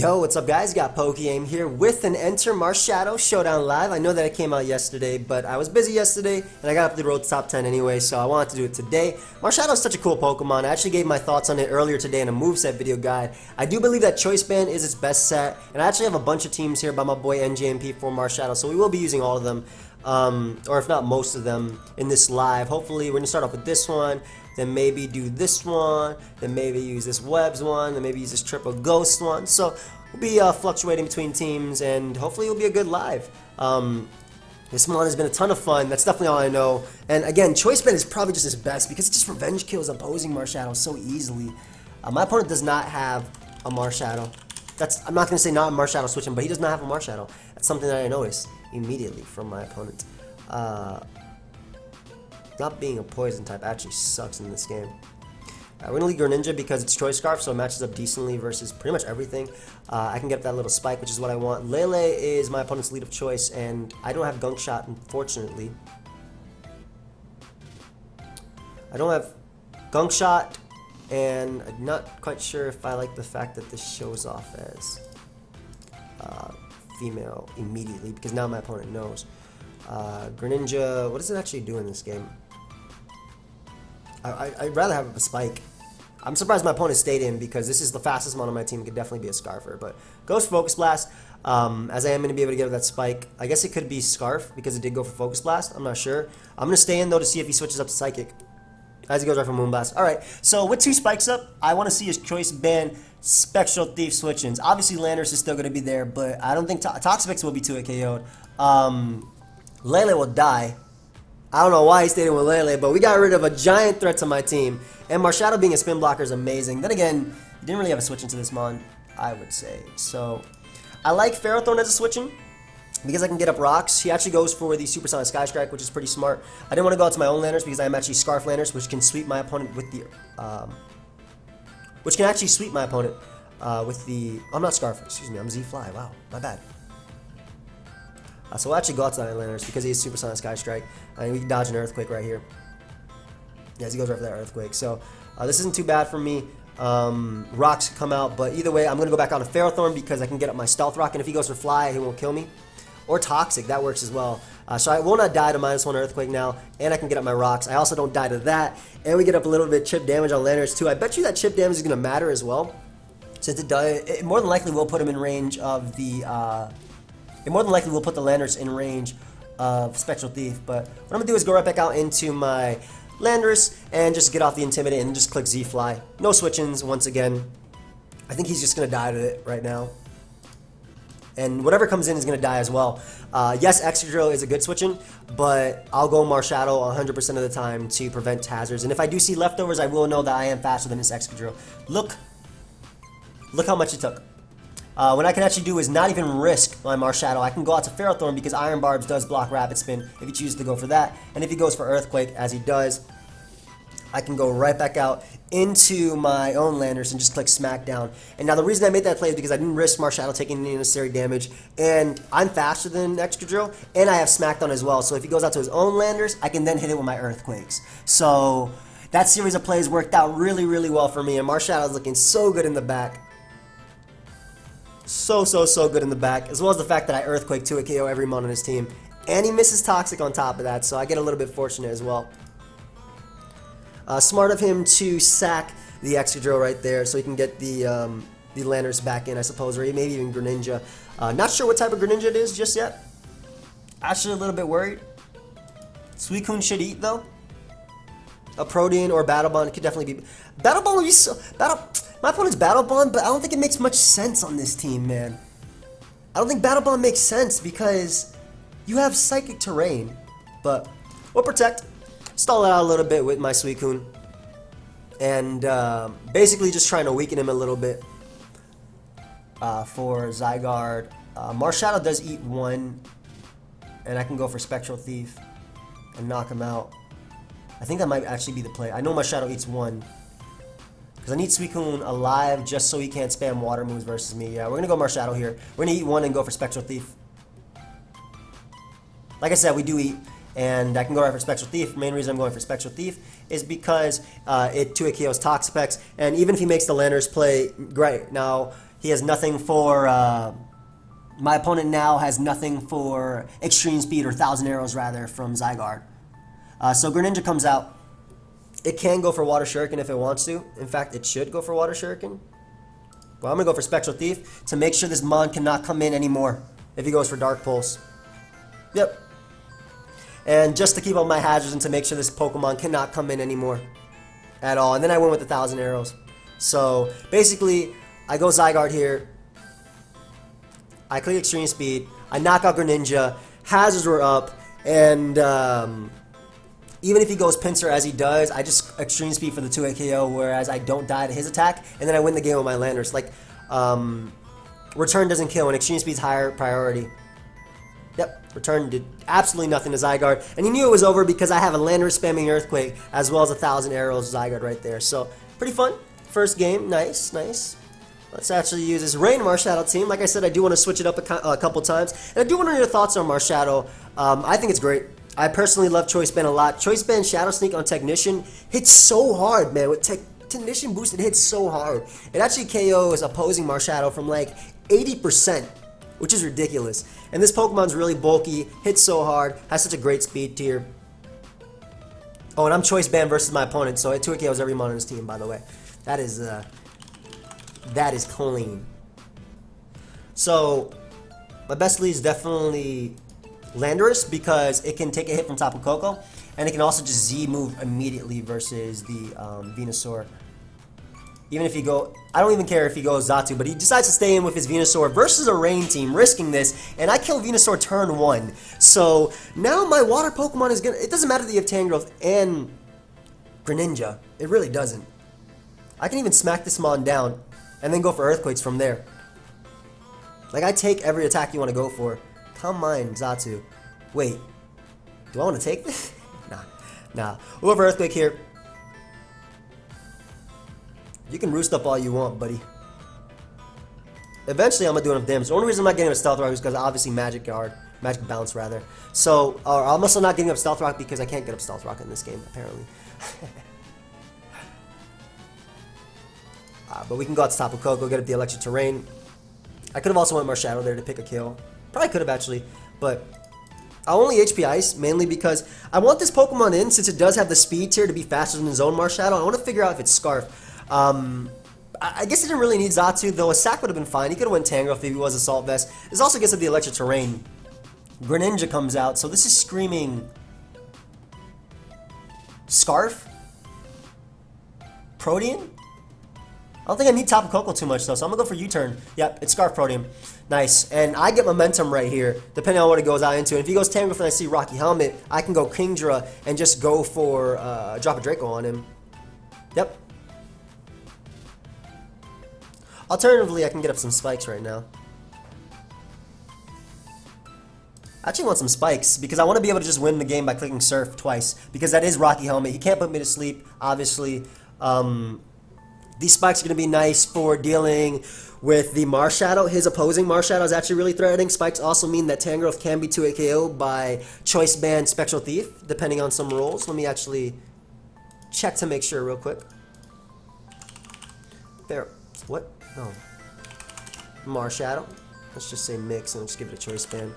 Yo, what's up guys? Got PokeaimMD here with an Enter Marshadow Showdown Live. I know that it came out yesterday, but I was busy yesterday and I got up to the road to top 10 anyway, so I wanted to do it today. Marshadow is such a cool Pokemon. I actually gave my thoughts on it earlier today in a moveset video guide. I do believe that Choice Band is its best set, and I actually have a bunch of teams here by my boy NJMP for Marshadow, so we will be using all of them, or if not most of them, in this live. Hopefully, we're going to start off with this one, then maybe do this one, then maybe use this Webs one, then maybe use this Triple Ghost one. So we'll be fluctuating between teams, and hopefully it'll be a good live. This one has been a ton of fun. That's definitely all I know. And again, Choice Band is probably just his best because it just revenge kills opposing Marshadow so easily. My opponent does not have a Marshadow. I'm not going to say not a Marshadow switching, but he does not have a Marshadow. That's something that I noticed immediately from my opponent. Not being a poison type actually sucks in this game. We're going to lead Greninja because it's Choice Scarf, so it matches up decently versus pretty much everything. I can get that little spike, which is what I want. Lele is my opponent's lead of choice, and I don't have Gunk Shot, unfortunately. I don't have Gunk Shot, and I'm not quite sure if I like the fact that this shows off as female immediately, because now my opponent knows. Greninja, what does it actually do in this game? I'd rather have a spike. I'm surprised my opponent stayed in because this is the fastest one on my team. It could definitely be a Scarfer, but goes Focus Blast. As I am going to be able to get that spike. I guess it could be Scarf because it did go for Focus Blast. I'm not sure. I'm going to stay in though to see if he switches up to Psychic. As he goes right for Moonblast. Alright, so with two spikes up, I want to see his Choice Band Spectral Thief switch-ins. Obviously Landorus is still going to be there, but I don't think Toxapex will be 2-hit KO'd. Lele will die. I don't know why he stayed in with Lele, but we got rid of a giant threat to my team. And Marshadow being a spin blocker is amazing. Then again, he didn't really have a switch into this mon, I would say. So, I like Ferrothorn as a switch-in because I can get up rocks. He actually goes for the Supersonic Sky Strike, which is pretty smart. I didn't want to go out to my own Landers because I am actually Scarf Landers, which can sweep my opponent with the... I'm not Scarf, excuse me, I'm Z-Fly. Wow, my bad. So we'll actually go out to the Landers because he has Supersonic Sky Strike. We can dodge an Earthquake right here. Yes, he goes right for that Earthquake. So this isn't too bad for me. Rocks come out, but either way, I'm going to go back on to Ferrothorn because I can get up my Stealth Rock, and if he goes for Fly, he won't kill me. Or Toxic, that works as well. So I will not die to -1 Earthquake now, and I can get up my Rocks. I also don't die to that, and we get up a little bit chip damage on Landers too. I bet you that chip damage is going to matter as well, since it more than likely will put him in range of the... It more than likely will put the Landers in range of Spectral Thief, but what I'm going to do is go right back out into my Landers and just get off the Intimidate and just click Z-Fly. No switch-ins once again. I think he's just going to die to it right now. And whatever comes in is going to die as well. Yes, Excadrill is a good switch-in, but I'll go Marshadow 100% of the time to prevent hazards. And if I do see leftovers, I will know that I am faster than this Excadrill. Look how much it took. What I can actually do is not even risk my Marshadow. I can go out to Ferrothorn because Iron Barbs does block Rapid Spin if he chooses to go for that. And if he goes for Earthquake, as he does, I can go right back out into my own Landers and just click Smackdown. And now the reason I made that play is because I didn't risk Marshadow taking any unnecessary damage. And I'm faster than Excadrill, and I have Smackdown as well. So if he goes out to his own Landers, I can then hit it with my Earthquakes. So that series of plays worked out really, really well for me. And Marshadow's looking so good in the back. So good in the back, as well as the fact that I Earthquake 2-hit KO every mon on his team. And he misses Toxic on top of that, so I get a little bit fortunate as well. Smart of him to sack the Excadrill right there so he can get the Landers back in, I suppose, or maybe even Greninja. Not sure what type of Greninja it is just yet. Actually a little bit worried. Suicune should eat, though. A Protean or Battle Bond could definitely be... Battle Bond would be so... My opponent's Battle Bond, but I don't think it makes much sense on this team, man. I don't think Battle Bond makes sense because you have Psychic Terrain, but we'll Protect. Stall it out a little bit with my Suicune. And basically just trying to weaken him a little bit for Zygarde. Marshadow does eat 1, and I can go for Spectral Thief and knock him out. I think that might actually be the play. I know Marshadow eats 1. Because I need Suicune alive just so he can't spam water moves versus me. Yeah, we're going to go Marshadow here. We're going to eat 1 and go for Spectral Thief. Like I said, we do eat. And I can go right for Spectral Thief. The main reason I'm going for Spectral Thief is because it 2-hit KOs Toxapex. And even if he makes the Landers play, great. Now, He has nothing for... my opponent now has nothing for Extreme Speed, or 1,000 Arrows rather, from Zygarde. So Greninja comes out. It can go for Water Shuriken if it wants to. In fact, it should go for Water Shuriken. Well, I'm going to go for Spectral Thief to make sure this Mon cannot come in anymore if he goes for Dark Pulse. Yep. And just to keep up my hazards and to make sure this Pokemon cannot come in anymore at all. And then I went with 1,000 Arrows. So basically, I go Zygarde here. I click Extreme Speed. I knock out Greninja. Hazards were up. And even if he goes Pinsir as he does, I just Extreme Speed for the 2-hit KO, whereas I don't die to his attack. And then I win the game with my Landorus. Like, Return doesn't kill, and Extreme Speed's higher priority. Yep, Return did absolutely nothing to Zygarde. And he knew it was over because I have a Landorus spamming Earthquake, as well as 1,000 Arrows Zygarde right there. So, pretty fun. First game. Nice, nice. Let's actually use this Rain Marshadow team. Like I said, I do want to switch it up a couple times. And I do want to know your thoughts on Marshadow. I think it's great. I personally love Choice Band a lot. Choice Band Shadow Sneak on Technician hits so hard, man. With Technician boost, it hits so hard. It actually KOs opposing Marshadow from like 80%, which is ridiculous. And this Pokemon's really bulky, hits so hard, has such a great speed tier. Oh, and I'm Choice Band versus my opponent, so it 2 KOs every mon on his team, by the way. That is clean. So, my best lead is definitely Landorus because it can take a hit from Tapu Koko, and it can also just Z move immediately versus the Venusaur. Even if you go, I don't even care if he goes Xatu, but he decides to stay in with his Venusaur versus a Rain team, risking this, and I kill Venusaur turn 1. So now my water Pokemon is gonna, it doesn't matter that you have Tangrowth and Greninja, it really doesn't. I can even smack this Mon down and then go for Earthquakes from there. Like, I take every attack you want to go for. Come on, Xatu. Wait, do I want to take this? Nah. We'll go for Earthquake here. You can roost up all you want, buddy. Eventually, I'm going to do enough damage. The only reason I'm not getting up Stealth Rock is because obviously Magic Bounce, rather. So, I'm also not getting up Stealth Rock because I can't get up Stealth Rock in this game, apparently. But we can go out to Tapu Koko, get up the Electric Terrain. I could have also went Marshadow there to pick a kill. Probably could have actually, but I only HP Ice mainly because I want this Pokemon in since it does have the speed tier to be faster than his own Marshadow. I want to figure out if it's Scarf. I guess he didn't really need Xatu, though a Sack would have been fine. He could have went Tangrowth if he was Assault Vest. This also gets at the Electric Terrain. Greninja comes out, so this is screaming Scarf? Protean? I don't think I need Tapu Koko too much, though, so I'm going to go for U-turn. Yep, it's Scarf Protean. Nice. And I get momentum right here, depending on what it goes out into. And if he goes Tangrowth and I see Rocky Helmet, I can go Kingdra and just go for drop a Draco on him. Yep. Alternatively, I can get up some Spikes right now. I actually want some Spikes because I want to be able to just win the game by clicking Surf twice because that is Rocky Helmet. He can't put me to sleep, obviously. These Spikes are going to be nice for dealing with the Marshadow. His opposing Marshadow is actually really threatening. Spikes also mean that Tangrowth can be 2-hit KO'd by Choice Band Spectral Thief, depending on some rules. Let me actually check to make sure real quick. There. What? No. Marshadow. Let's just say mix and let's give it a Choice Band.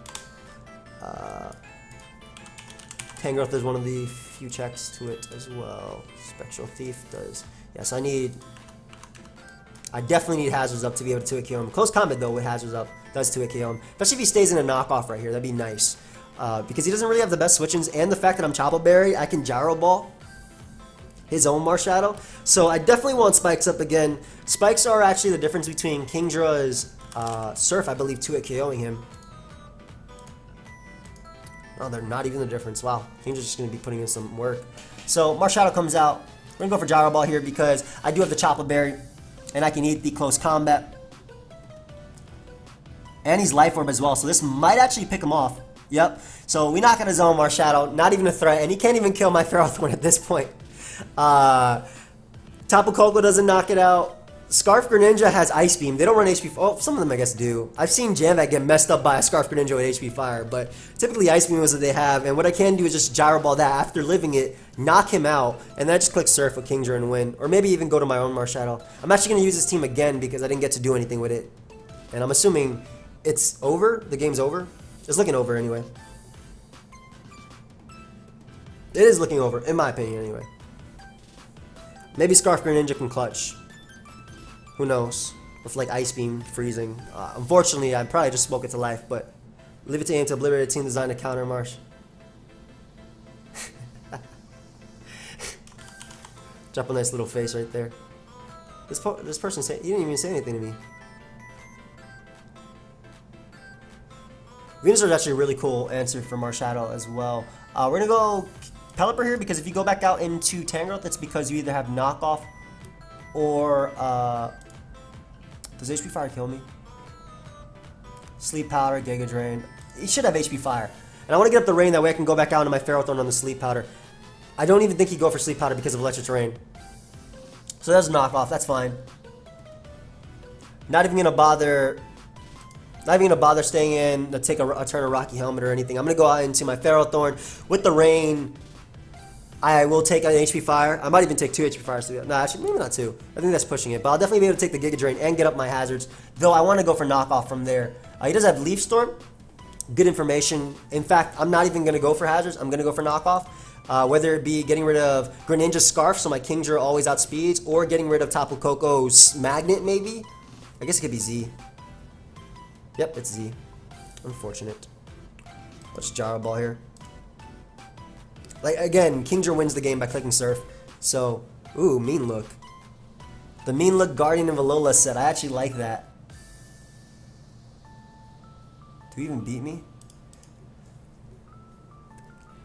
Tangrowth is one of the few checks to it as well. Spectral Thief does. Yes, I definitely need Hazards up to be able to 2-hit KO him. Close Combat, though, with Hazards up does 2-hit KO him. Especially if he stays in a knockoff right here. That'd be nice. Because he doesn't really have the best switch-ins. And the fact that I'm Chople Berry, I can Gyro Ball his own Marshadow. So I definitely want Spikes up again. Spikes are actually the difference between Kingdra's Surf, I believe, 2-hit KOing him. Oh, they're not even the difference. Wow. Kingdra's just going to be putting in some work. So Marshadow comes out. We're going to go for Gyro Ball here because I do have the Chople Berry. And I can eat the Close Combat. And he's Life Orb as well, so this might actually pick him off. Yep. So we knock out his own Marshadow, not even a threat, and he can't even kill my Ferrothorn at this point. Tapu Koko doesn't knock it out. Scarf Greninja has Ice Beam. They don't run HP. Oh, some of them I guess do. I've seen Jambat get messed up by a Scarf Greninja with HP Fire, but typically Ice Beam is what they have. And what I can do is just Gyro Ball that after living it, knock him out, and then I just click Surf with Kingdra and win. Or maybe even go to my own Marshadow. I'm actually going to use this team again because I didn't get to do anything with it. And I'm assuming it's over. The game's over. It's looking over anyway. It is looking over, in my opinion anyway. Maybe Scarf Greninja can clutch. Who knows? With like Ice Beam freezing. Unfortunately, I probably just spoke it to life, but leave it to aim to obliterate a team designed to counter Marsh. Drop a nice little face right there. This person said he didn't even say anything to me. Venusaur is actually a really cool answer for Marshadow as well. We're gonna go Pelipper here because if you go back out into Tangrowth, it's because you either have knockoff or does HP Fire kill me? Sleep Powder, Giga Drain. He should have HP Fire. And I want to get up the rain, that way I can go back out into my Ferrothorn on the Sleep Powder. I don't even think he'd go for Sleep Powder because of Electric Terrain. So that's a knockoff, that's fine. Not even gonna bother staying in to take a turn of Rocky Helmet or anything. I'm gonna go out into my Ferrothorn with the rain. I will take an HP Fire. I might even take 2 HP Fires. No, actually, maybe not 2. I think that's pushing it. But I'll definitely be able to take the Giga Drain and get up my hazards. Though I want to go for knockoff from there. He does have Leaf Storm. Good information. In fact, I'm not even going to go for hazards. I'm going to go for knockoff. Whether it be getting rid of Greninja's Scarf, so my Kingdra always outspeeds, or getting rid of Tapu Koko's Magnet, maybe. I guess it could be Z. Yep, it's Z. Unfortunate. I'll just Gyro Ball here. Like, again, Kingdra wins the game by clicking Surf. So, ooh, Mean Look. The Mean Look Guardian of Alola set. I actually like that. Do you even beat me?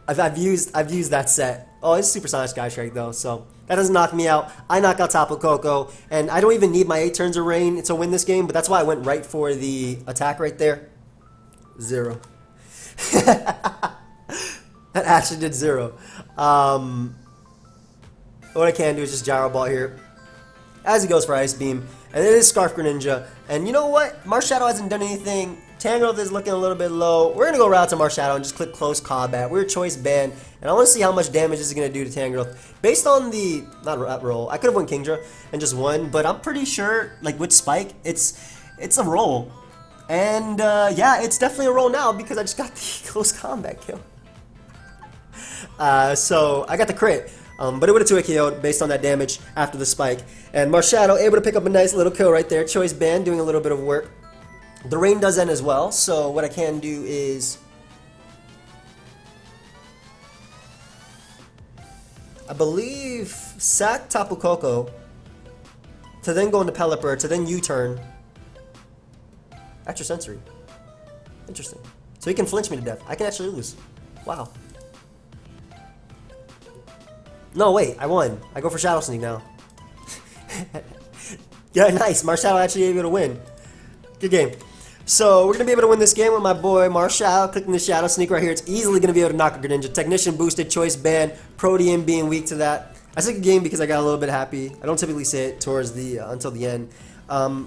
I've used that set. Oh, it's Supersonic Sky Strike though, so that doesn't knock me out. I knock out Tapu Koko, and I don't even need my 8 turns of rain to win this game, but that's why I went right for the attack right there. 0. That actually did 0. What I can do is just Gyro Ball here as he goes for Ice Beam. And it is Scarf Greninja. And you know what? Marshadow hasn't done anything. Tangrowth is looking a little bit low. We're going to go right out to Marshadow and just click Close Combat. We're Choice Band. And I want to see how much damage this is going to do to Tangrowth. Based on the... not roll. I could have won Kingdra and just won. But I'm pretty sure, like with Spike, it's a roll. And yeah, it's definitely a roll now because I just got the Close Combat kill. So I got the crit, but it would have 2-hit KO'd based on that damage after the spike. And Marshadow able to pick up a nice little kill right there. Choice Band doing a little bit of work. The rain does end as well, so what I can do is I believe sack Tapu Koko to then go into Pelipper to then U-turn. Extra sensory. Interesting. So he can flinch me to death. I can actually lose. Wow. No, wait, I won. I go for Shadow Sneak now. Yeah, nice. Marshadow actually able to win. Good game. So, we're going to be able to win this game with my boy Marshadow clicking the Shadow Sneak right here. It's easily going to be able to knock a Greninja. Technician boosted, Choice Band, Protean being weak to that. I took a game because I got a little bit happy. I don't typically say it towards the until the end.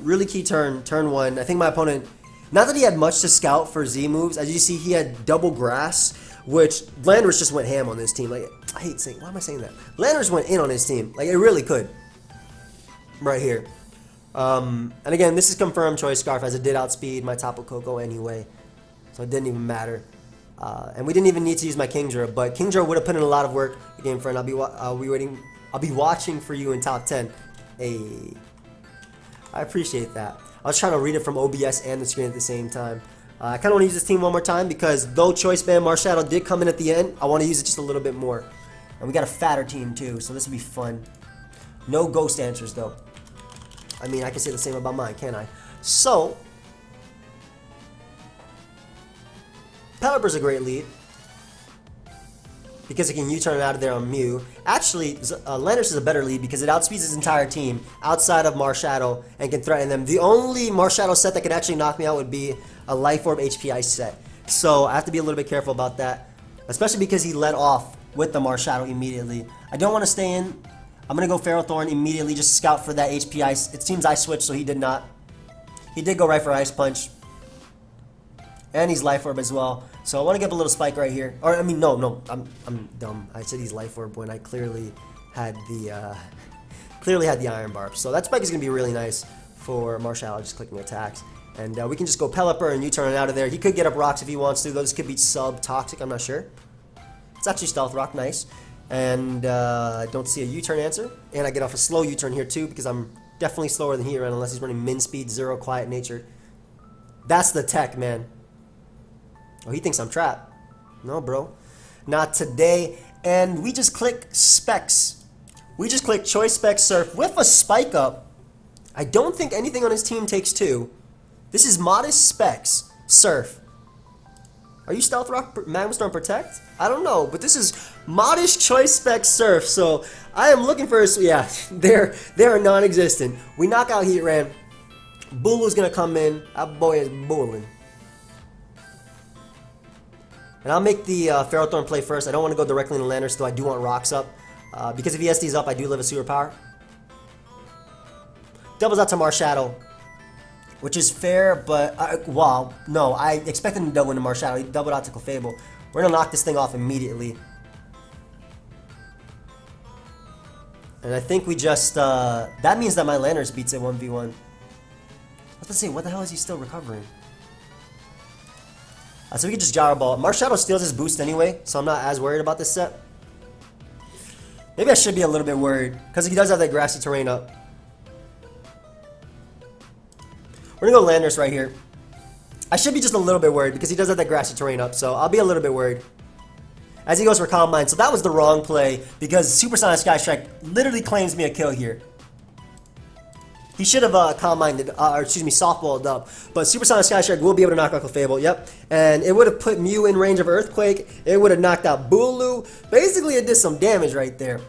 Really key turn 1. I think my opponent, not that he had much to scout for Z moves. As you see, he had double grass, which Landorus just went ham on this team. Like, I hate saying, why am I saying that? Landorus went in on his team. Like, it really could. Right here. And again, this is confirmed Choice Scarf as it did outspeed my Tapu Koko anyway. So it didn't even matter. And we didn't even need to use my Kingdra, but Kingdra would have put in a lot of work. Game friend, I'll be watching for you in top 10. Hey, I appreciate that. I was trying to read it from OBS and the screen at the same time. I kind of want to use this team one more time because though Choice Band Marshadow did come in at the end, I want to use it just a little bit more. And we got a fatter team too, so this will be fun. No ghost answers though. I mean, I can say the same about mine, can't I? So, Pelipper's a great lead because it can U-turn out of there on Mew. Actually, Landorus is a better lead because it outspeeds his entire team outside of Marshadow and can threaten them. The only Marshadow set that could actually knock me out would be a Life Orb HP Ice set. So I have to be a little bit careful about that, especially because he led off with the Marshadow immediately. I don't want to stay in. I'm going to go Ferrothorn immediately, just scout for that HP. It seems I switched, so he did not. He did go right for Ice Punch. And he's Life Orb as well. So I want to give a little spike right here. Or, I mean, no, I'm dumb. I said he's Life Orb when I clearly had the Iron Barb. So that spike is going to be really nice for Marshadow, just clicking attacks. And we can just go Pelipper and U-turn out of there. He could get up rocks if he wants to, though. This could be sub-toxic, I'm not sure. It's actually Stealth Rock, nice. And I don't see a U-turn answer. And I get off a slow U-turn here, too, because I'm definitely slower than Heatran unless he's running min speed, 0, quiet nature. That's the tech, man. Oh, he thinks I'm trapped. No, bro. Not today. And we just click Specs. We just click Choice Specs Surf with a spike up. I don't think anything on his team takes 2. This is Modest Specs Surf. Are you Stealth Rock, Magma Storm Protect? I don't know, but this is Modest Choice Specs Surf. So I am looking for yeah, they're non-existent. We knock out Heatran. Bulu's gonna come in. That boy is bulling. And I'll make the Ferrothorn play first. I don't want to go directly into Landers, though I do want Rocks up. Because if he SD's up, I do live a superpower. Doubles out to Marshadow, which is fair, but, wow, no, I expected him to double into Marshadow. He doubled out to Clefable. We're going to knock this thing off immediately. And I think we just, that means that my Landers beats it 1v1. I was about to say, what the hell is he still recovering? So we can just Gyro Ball. Marshadow steals his boost anyway, so I'm not as worried about this set. Maybe I should be a little bit worried, because he does have that grassy terrain up. We're going to go Landers right here. I should be just a little bit worried, because he does have that grassy terrain up, so I'll be a little bit worried. As he goes for Calm Mind. So that was the wrong play, because Supersonic Sky Strike literally claims me a kill here. He should have Calm Minded, or excuse me, Softballed up. But Supersonic Sky Strike will be able to knock out Clefable, yep. And it would have put Mew in range of Earthquake. It would have knocked out Bulu. Basically, it did some damage right there.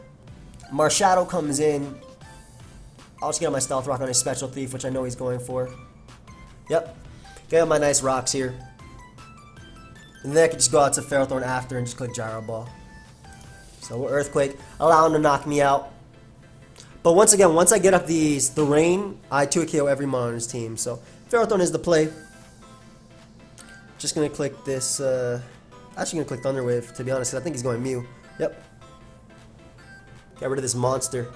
Marshadow comes in. I'll just get on my Stealth Rock on his Spectral Thief, which I know he's going for. Yep. Get on my nice rocks here. And then I can just go out to Ferrothorn after and just click Gyro Ball. So we'll Earthquake, allow him to knock me out. But once again, once I get up the rain, I 2-KO every mon on his team. So Ferrothorn is the play. Just going to click this, actually going to click Thunder Wave, to be honest, because I think he's going Mew. Yep. Get rid of this monster.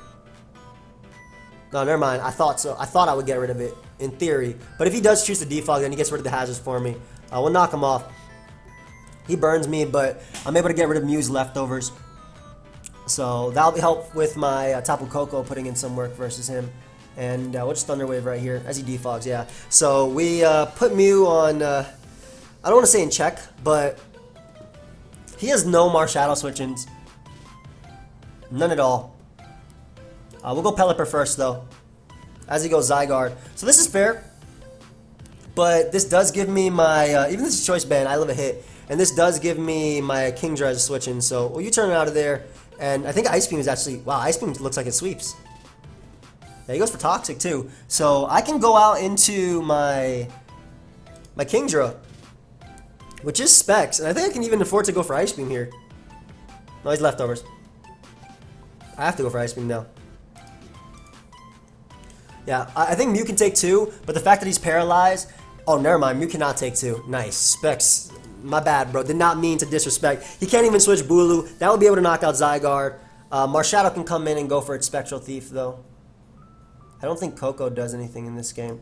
No, never mind. I thought so. I thought I would get rid of it, in theory. But if he does choose to defog, then he gets rid of the hazards for me. We'll knock him off. He burns me, but I'm able to get rid of Mew's leftovers. So that'll help with my Tapu Koko putting in some work versus him. And we'll just Thunder Wave right here as he defogs, yeah. So we put Mew on, I don't want to say in check, but he has no Marshadow switch-ins. None at all. We'll go Pelipper first, though, as he goes Zygarde. So this is fair, but this does give me my, even this is Choice Band, I live a hit. And this does give me my Kingdra as a switch-in. So well, you turn it out of there. And I think Ice Beam is actually, wow, Ice Beam looks like it sweeps. Yeah, he goes for Toxic too. So I can go out into my Kingdra, which is Specs. And I think I can even afford to go for Ice Beam here. No, he's leftovers. I have to go for Ice Beam now. Yeah, I think Mew can take 2, but the fact that he's paralyzed, oh, never mind, Mew cannot take 2. Nice, Specs. My bad, bro. Did not mean to disrespect. He can't even switch Bulu. That would be able to knock out Zygarde. Marshadow can come in and go for its Spectral Thief, though. I don't think Koko does anything in this game.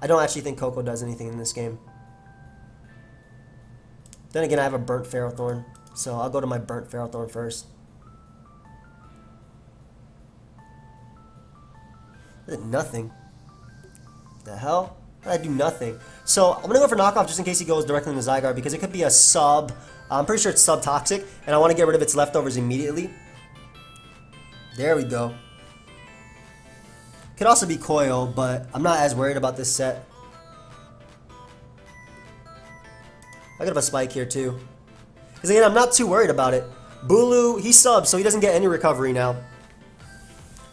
I don't actually think Koko does anything in this game. Then again, I have a burnt Ferrothorn, so I'll go to my burnt Ferrothorn first. I did nothing. The hell? I do nothing. So I'm going to go for knockoff just in case he goes directly into Zygarde because it could be a sub. I'm pretty sure it's sub-toxic, and I want to get rid of its leftovers immediately. There we go. Could also be Coil, but I'm not as worried about this set. I could have a Spike here too. Because again, I'm not too worried about it. Bulu, he's sub, so he doesn't get any recovery now.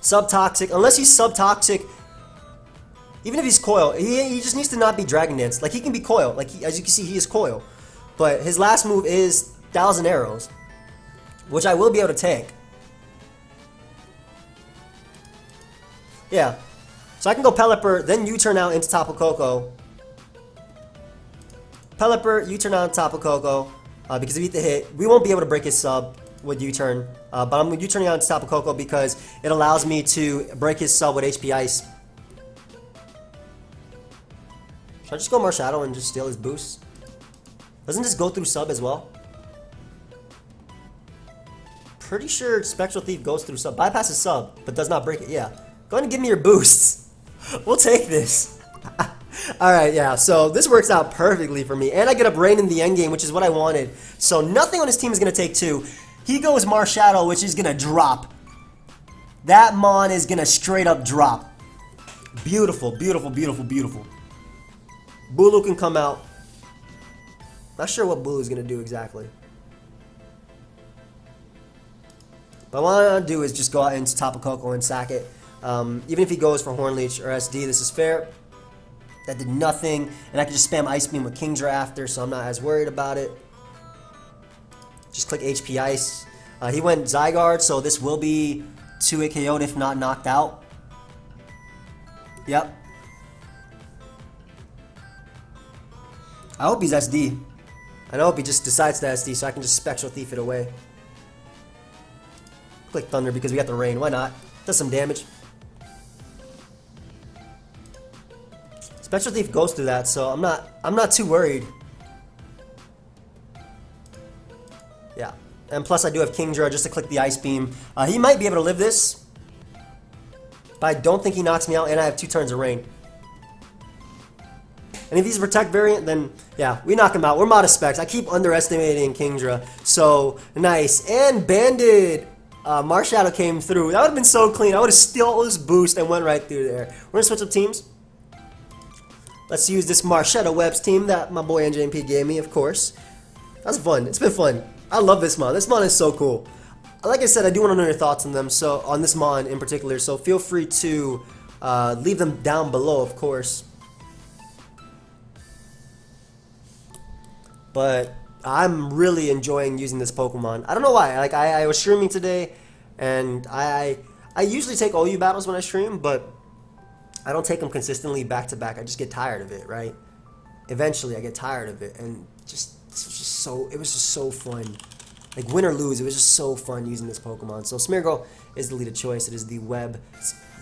Sub-toxic. Unless he's sub-toxic, even if he's Coil, he just needs to not be Dragon Dance. Like, he can be Coil. Like, as you can see, he is Coil. But his last move is 1,000 Arrows, which I will be able to tank. Yeah. So I can go Pelipper, then U-turn out into Tapu Koko. Pelipper, U-turn out into Tapu Koko. Because if we hit the hit, we won't be able to break his sub with U-turn. But I'm U-turning out into Tapu Koko because it allows me to break his sub with HP Ice. Should I just go Marshadow and just steal his boost? Doesn't this go through sub as well? Pretty sure Spectral Thief goes through sub. Bypasses sub, but does not break it. Yeah. Go ahead and give me your boosts. We'll take this. Alright, yeah. So this works out perfectly for me. And I get up Rain in the endgame, which is what I wanted. So nothing on his team is going to take 2. He goes Marshadow, which is going to drop. That Mon is going to straight up drop. Beautiful, beautiful, beautiful, beautiful. Bulu can come out. Not sure what Bulu is going to do exactly. But what I want to do is just go out into Tapu Koko and sack it. Even if he goes for Horn Leech or SD, this is fair. That did nothing. And I can just spam Ice Beam with Kingdra after, so I'm not as worried about it. Just click HP Ice. He went Zygarde, so this will be 2-hit KO'd if not knocked out. Yep. I hope he's SD. I hope he just decides to SD so I can just Spectral Thief it away. Click Thunder because we got the Rain. Why not? Does some damage. Spectral Thief goes through that, so I'm not too worried. Yeah. And plus I do have Kingdra just to click the Ice Beam. He might be able to live this. But I don't think he knocks me out, and I have 2 turns of Rain. And if he's a Protect variant, then yeah, we knock him out. We're Modest Specs. I keep underestimating Kingdra. So nice. And Banded Marshadow came through. That would have been so clean. I would have stole this boost and went right through there. We're going to switch up teams. Let's use this Marshadow Webs team that my boy NJMP gave me, of course. That's fun. It's been fun. I love this Mon. This Mon is so cool. Like I said, I do want to know your thoughts on them, so on this Mon in particular, so feel free to leave them down below, of course. But I'm really enjoying using this Pokemon. I don't know why. Like I was streaming today, and I usually take OU battles when I stream, but I don't take them consistently back to back. I just get tired of it, right? Eventually, I get tired of it, and it was just so fun. Like win or lose, it was just so fun using this Pokemon. So Smeargle is the leaded choice. It is the web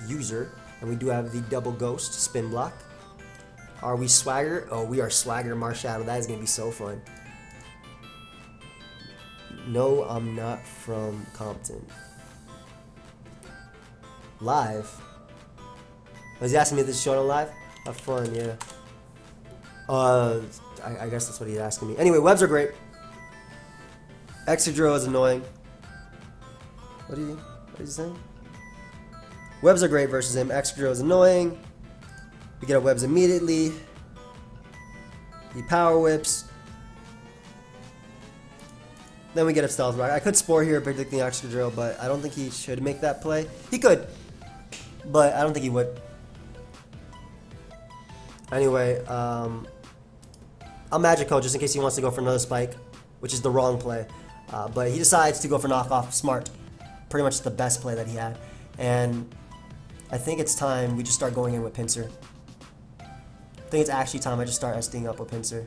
user, and we do have the double ghost spin block. Are we Swagger? Oh, we are Swagger Marshadow. That is going to be so fun. No, I'm not from Compton. Live? Was he asking me if this is Showdown live? Have fun, yeah. I guess that's what he's asking me. Anyway, webs are great. Excadrill is annoying. What is he saying? Webs are great versus him. Excadrill is annoying. We get our webs immediately. He power whips. Then we get a Stealth Rock. I could Spore here predicting Excadrill, but I don't think he should make that play. He could, but I don't think he would. Anyway, I'll Magic-O just in case he wants to go for another Spike, which is the wrong play. But he decides to go for Knockoff. Smart. Pretty much the best play that he had. And I think it's time we just start going in with Pinsir. I think it's actually time I just start SDing up with Pinsir.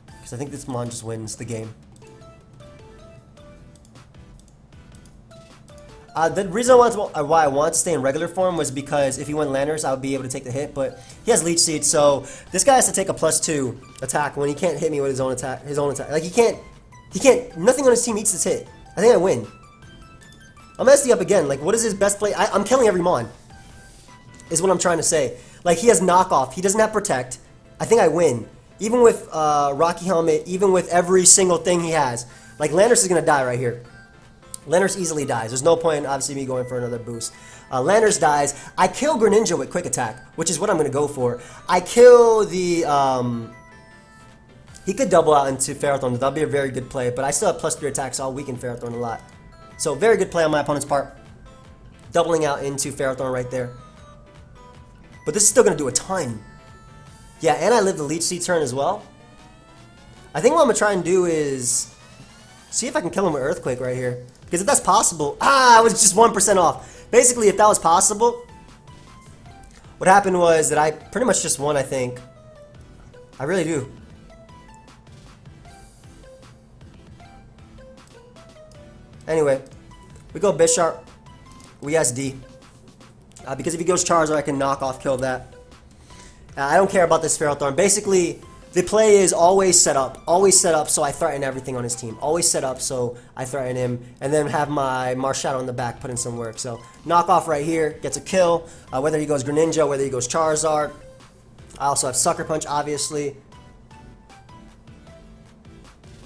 Because I think this Mon just wins the game. The reason why I want to stay in regular form was because if he went Landers, I would be able to take the hit, but he has Leech Seed, so this guy has to take a +2 attack when he can't hit me with his own attack. Like he can't, nothing on his team eats this hit. I think I win. I'm SD up again. Like, what is his best play? I'm killing every Mon, is what I'm trying to say. Like, he has Knockoff. He doesn't have Protect. I think I win. Even with Rocky Helmet, even with every single thing he has. Like, Landers is going to die right here. Landers easily dies. There's no point, obviously, me going for another boost. Landers dies. I kill Greninja with Quick Attack, which is what I'm going to go for. I kill the... he could double out into Ferrothorn. That'll be a very good play, but I still have +3 attacks, so I'll weaken Ferrothorn a lot. So, very good play on my opponent's part. Doubling out into Ferrothorn right there. But this is still going to do a ton. Yeah, and I live the Leech Seed turn as well. I think what I'm going to try and do is see if I can kill him with Earthquake right here. Because if that's possible... I was just 1% off. basically, if that was possible, what happened was that I pretty much just won, I think. I really do. Anyway, we go Bisharp. We SD. Because if he goes Charizard, I can knock off, kill that. I don't care about this Ferrothorn. Basically, the play is always set up. Always set up so I threaten everything on his team. Always set up so I threaten him. And then have my Marshadow in the back put in some work. So, knock off right here. Gets a kill. Whether he goes Greninja, whether he goes Charizard. I also have Sucker Punch, obviously.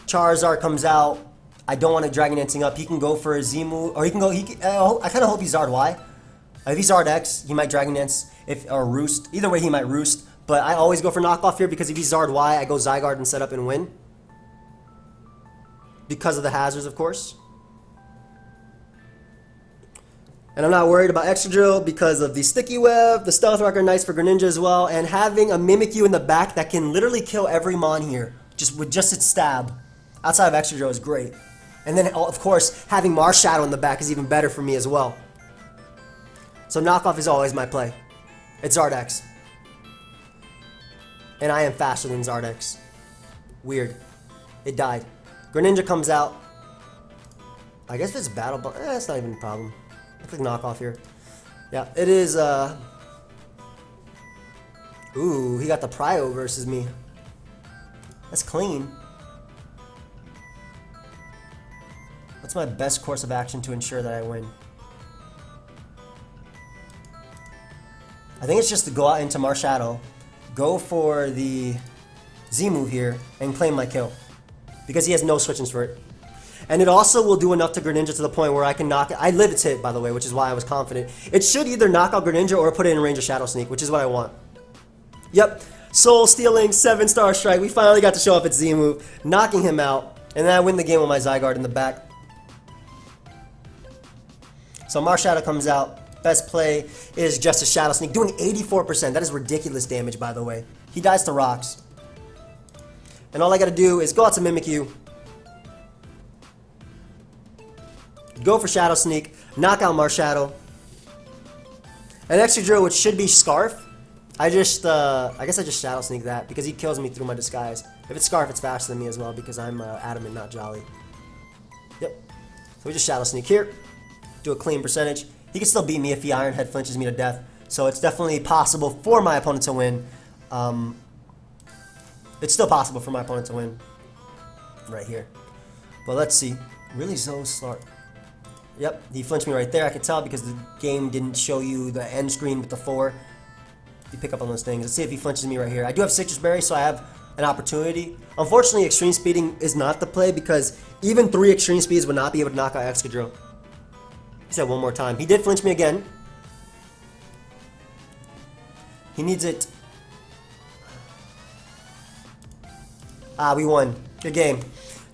Charizard comes out. I don't want to Dragon Dancing up. He can go for a Z move. Or he can go... I kind of hope he's Zard Y. If he's Zard X, he might Dragon Dance. Or Roost. Either way, he might Roost. But I always go for knockoff here because if he's Zard Y, I go Zygarde and set up and win. Because of the hazards, of course. And I'm not worried about Excadrill because of the Sticky Web. The Stealth Rock are nice for Greninja as well. And having a Mimikyu in the back that can literally kill every Mon here. With just its stab. Outside of Excadrill is great. And then, of course, having Marshadow in the back is even better for me as well. So knockoff is always my play. It's Zard X. And I am faster than Zard X. Weird. It died. Greninja comes out. I guess if it's Battle Bond, that's not even a problem. I click knockoff here. Yeah, it is, Ooh, he got the Prio versus me. That's clean. What's my best course of action to ensure that I win? I think it's just to go out into Marshadow, go for the Z move here, and claim my kill. Because he has no switch-ins for it. And it also will do enough to Greninja to the point where I can knock it. I live its hit, by the way, which is why I was confident. It should either knock out Greninja or put it in range of Shadow Sneak, which is what I want. Yep. Soul Stealing, 7-star strike. We finally got to show off its Z move, knocking him out. And then I win the game with my Zygarde in the back. So Marshadow comes out. Best play is just a Shadow Sneak, doing 84%. That is ridiculous damage, by the way. He dies to rocks. And all I gotta do is go out to Mimikyu. Go for Shadow Sneak. Knock out Marshadow. And Excadrill, which should be Scarf. I guess I just Shadow Sneak that because he kills me through my disguise. If it's Scarf, it's faster than me as well because I'm adamant, not jolly. Yep. So we just Shadow Sneak here. Do a clean percentage. He can still beat me if he Iron Head flinches me to death. So it's definitely possible for my opponent to win. It's still possible for my opponent to win. Right here. But let's see. Really so smart. Yep, he flinched me right there. I could tell because the game didn't show you the end screen with the 4. You pick up on those things. Let's see if he flinches me right here. I do have Citrus Berry, so I have an opportunity. Unfortunately, Extreme Speeding is not the play because even 3 Extreme Speeds would not be able to knock out Excadrill. He said one more time. He did flinch me again. He needs it. We won. Good game.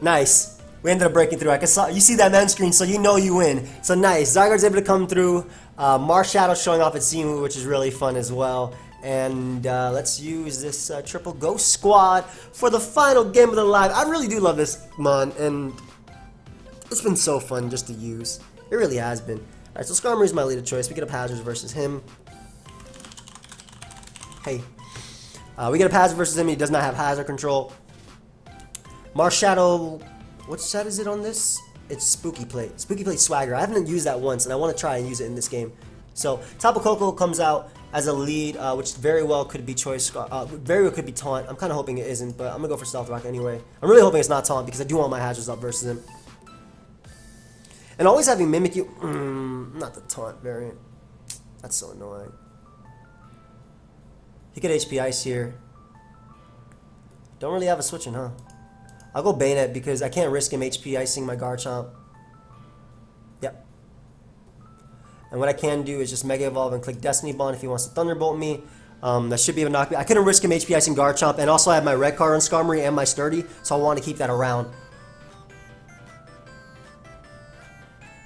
Nice. We ended up breaking through. You see that end screen, so you know you win. So nice. Zygarde's able to come through. Marshadow showing off its Z move, which is really fun as well. And let's use this triple Ghost Squad for the final game of the live. I really do love this Mon, and it's been so fun just to use. It really has been. Alright, so Skarmory is my leader choice. We get up Hazards versus him. Hey. We get up Hazard versus him. He does not have Hazard control. Marshadow. What set is it on this? It's Spooky Plate. Spooky Plate Swagger. I haven't used that once, and I want to try and use it in this game. So, Tapu Koko comes out as a lead, which very well could be Choice, very well could be Taunt. I'm kind of hoping it isn't, but I'm going to go for Stealth Rock anyway. I'm really hoping it's not Taunt because I do want my Hazards up versus him. And always having Mimikyu, not the Taunt variant. That's so annoying. He could HP Ice here. Don't really have a switching, huh? I'll go Bayonet because I can't risk him HP icing my Garchomp. Yep. And what I can do is just Mega Evolve and click Destiny Bond if he wants to Thunderbolt me. That should be able to knock me. I couldn't risk him HP icing Garchomp, and also I have my red card on Skarmory and my Sturdy, so I want to keep that around.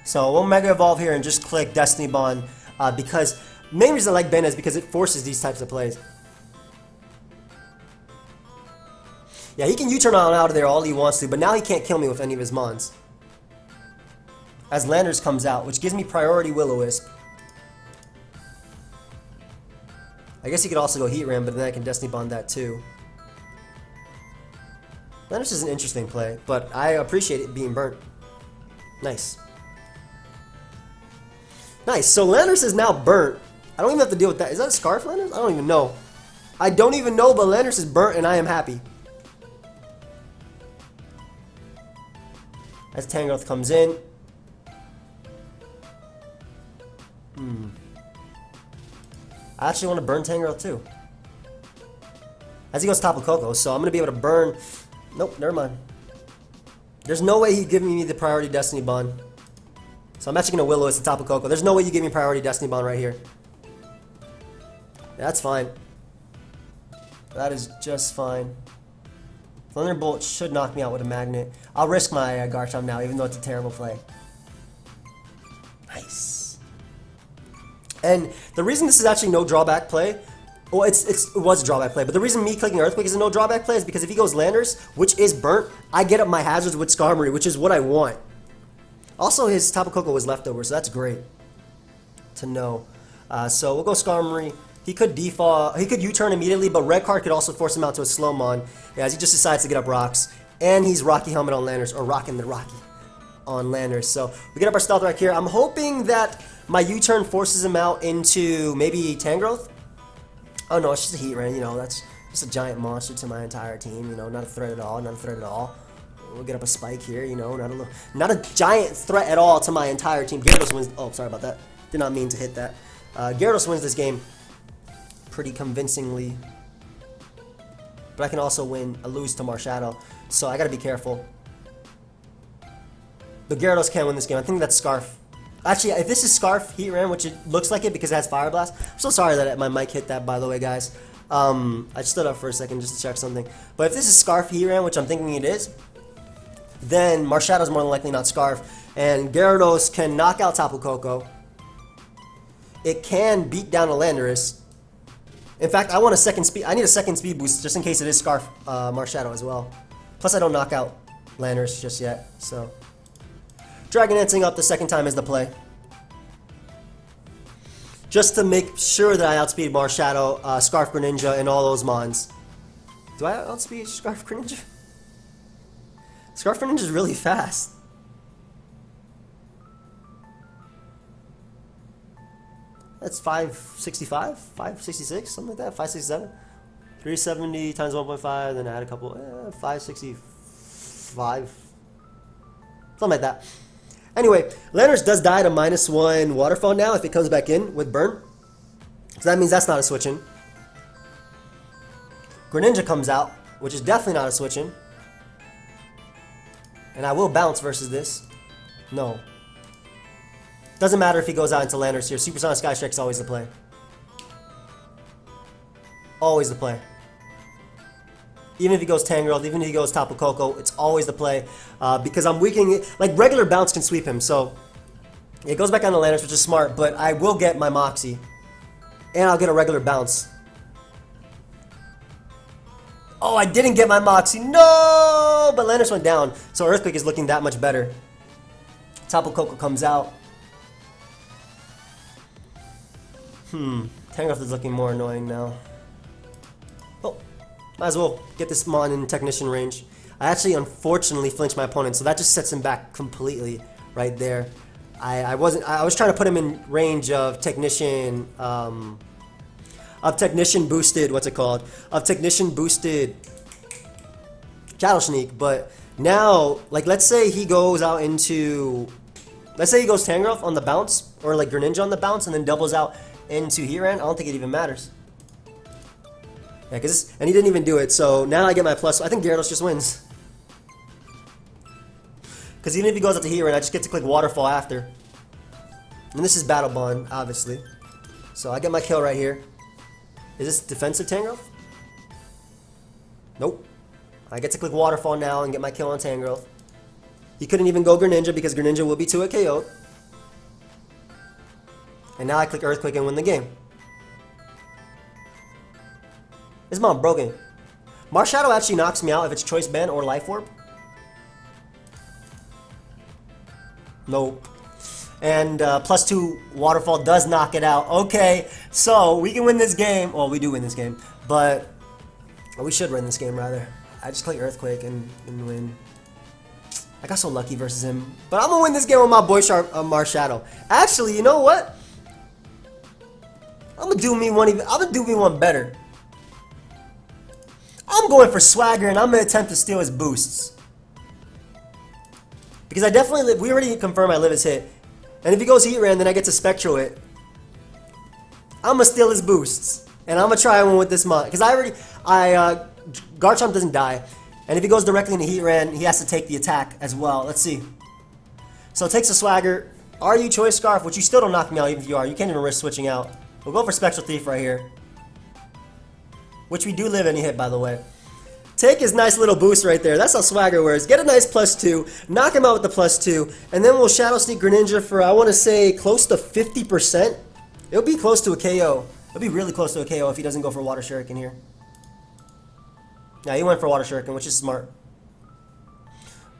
So we'll Mega Evolve here and just click Destiny Bond because main reason I like Bayonet is because it forces these types of plays. Yeah, he can U-turn on out of there all he wants to, but now he can't kill me with any of his Mons. As Landers comes out, which gives me priority Will-O-Wisp. I guess he could also go Heat Ram, but then I can Destiny Bond that too. Landorus is an interesting play, but I appreciate it being burnt. Nice. Nice, so Landorus is now burnt. I don't even have to deal with that. Is that a Scarf Landorus? I don't even know. I don't even know, but Landorus is burnt and I am happy. As Tangrowth comes in. I actually want to burn Tangrowth too. As he goes Tapu Koko, so I'm going to be able to burn... Nope, never mind. There's no way he'd give me the priority Destiny Bond. So I'm actually going to Will-O-Wisp the Tapu Koko. There's no way you give me priority Destiny Bond right here. That's fine. That is just fine. Thunderbolt should knock me out with a magnet. I'll risk my Garchomp now, even though it's a terrible play. Nice. And the reason this is actually no drawback play, well, it was a drawback play, but the reason me clicking Earthquake is a no drawback play is because if he goes Landorus, which is burnt, I get up my hazards with Skarmory, which is what I want. Also, his Tapu Koko was leftover, so that's great to know. So we'll go Skarmory. He could default, he could U-turn immediately, but red card could also force him out to a Slowmon, as he just decides to get up rocks. And he's Rocky Helmet on Landorus, or rocking the Rocky on Landorus. So we get up our Stealth Rock here. I'm hoping that my U-turn forces him out into maybe Tangrowth. Oh no, it's just a Heat Ram, you know, that's just a giant monster to my entire team, you know, not a threat at all, not a threat at all. We'll get up a Spike here, you know, not a giant threat at all to my entire team. Gyarados wins, oh, sorry about that. Did not mean to hit that. Gyarados wins this game pretty convincingly. But I can also lose to Marshadow, so I gotta be careful. But Gyarados can win this game. I think that's Scarf. Actually, if this is Scarf Heat Ram, which it looks like it because it has Fire Blast. I'm so sorry that my mic hit that, by the way, guys. I stood up for a second just to check something. But if this is Scarf Heat Ram, which I'm thinking it is, then Marshadow's more than likely not Scarf. And Gyarados can knock out Tapu Koko. It can beat down a Landorus. In fact, I want a second speed. I need a second speed boost just in case it is Scarf Marshadow as well. Plus, I don't knock out Landorus just yet. So, Dragon Dancing up the second time is the play. Just to make sure that I outspeed Marshadow, Scarf Greninja, and all those mons. Do I outspeed Scarf Greninja? Scarf Greninja is really fast. That's 565, 566, something like that, 567. 370 times 1.5, then add a couple, 565. Something like that. Anyway, Landorus does die to -1 Waterfall now if it comes back in with Burn. So that means that's not a switch-in. Greninja comes out, which is definitely not a switch-in. And I will bounce versus this. No. Doesn't matter if he goes out into Landorus here. Supersonic Sky Strike is always the play. Always the play. Even if he goes Tangrowth, even if he goes Tapu Koko, it's always the play. Because I'm weakening it. Like, regular bounce can sweep him. So, it goes back on the Landorus, which is smart. But I will get my Moxie. And I'll get a regular bounce. Oh, I didn't get my Moxie. No! But Landorus went down. So, Earthquake is looking that much better. Tapu Koko comes out. Tangrowth is looking more annoying now. Oh, might as well get this Mon in Technician range. I actually, unfortunately, flinched my opponent, so that just sets him back completely right there. I was trying to put him in range of Technician, boosted, what's it called? Of Technician boosted Shadow Sneak, but now, like, let's say he goes out into, let's say he goes Tangrowth on the bounce, or like Greninja on the bounce, and then doubles out into Heat Ram. I don't think it even matters. Yeah, and he didn't even do it, so now I get my plus. I think Gyarados just wins. Because even if he goes up to Heat Ram, I just get to click Waterfall after. And this is Battle Bond, obviously. So I get my kill right here. Is this defensive Tangrowth? Nope. I get to click Waterfall now and get my kill on Tangrowth. He couldn't even go Greninja because Greninja will be 2-hit KO'd. And now I click Earthquake and win the game. This Mon broken. Marshadow actually knocks me out if it's Choice Band or Life Orb. Nope. And +2 Waterfall does knock it out. Okay, so we can win this game. Well, we do win this game, but we should win this game rather. I just click Earthquake and win. I got so lucky versus him, but I'm gonna win this game with my boy Marshadow. Actually, you know what? I'm gonna do me one better. I'm going for Swagger, and I'm gonna attempt to steal his boosts because I definitely live. We already confirmed I live his hit, and if he goes Heat Ran, then I get to Spectral it. I'm gonna steal his boosts, and I'm gonna try one with this mod because Garchomp doesn't die, and if he goes directly into Heat Ran, he has to take the attack as well. Let's see. So it takes a Swagger. Are you Choice Scarf, which you still don't knock me out even if you are. You can't even risk switching out. We'll go for Spectral Thief right here, which we do live any hit, by the way. Take his nice little boost right there. That's how Swagger works. Get a nice +2, knock him out with the +2, and then we'll Shadow Sneak Greninja for, I want to say, close to 50%. It'll be close to a KO. It'll be really close to a KO if he doesn't go for Water Shuriken here. Yeah, he went for Water Shuriken, which is smart.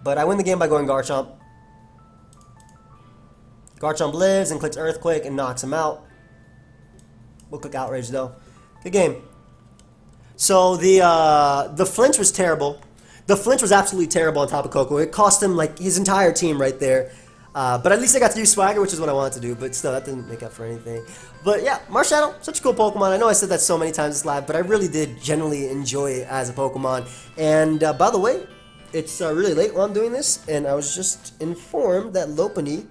But I win the game by going Garchomp. Garchomp lives and clicks Earthquake and knocks him out. We'll click Outrage though. Good game. So the flinch was terrible. The flinch was absolutely terrible on top of Coco. It cost him like his entire team right there. But at least I got to use Swagger, which is what I wanted to do. But still, that didn't make up for anything. But yeah, Marshadow, such a cool Pokemon. I know I said that so many times this live, but I really did generally enjoy it as a Pokemon. And by the way, it's really late while I'm doing this, and I was just informed that Lopunny,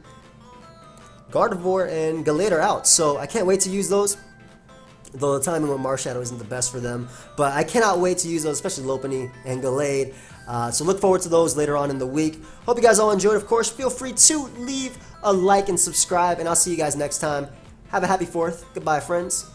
Gardevoir, and Gallade are out. So I can't wait to use those. Though the timing with Marshadow isn't the best for them. But I cannot wait to use those, especially Lopunny and Gallade. So look forward to those later on in the week. Hope you guys all enjoyed. Of course, feel free to leave a like and subscribe. And I'll see you guys next time. Have a happy 4th. Goodbye, friends.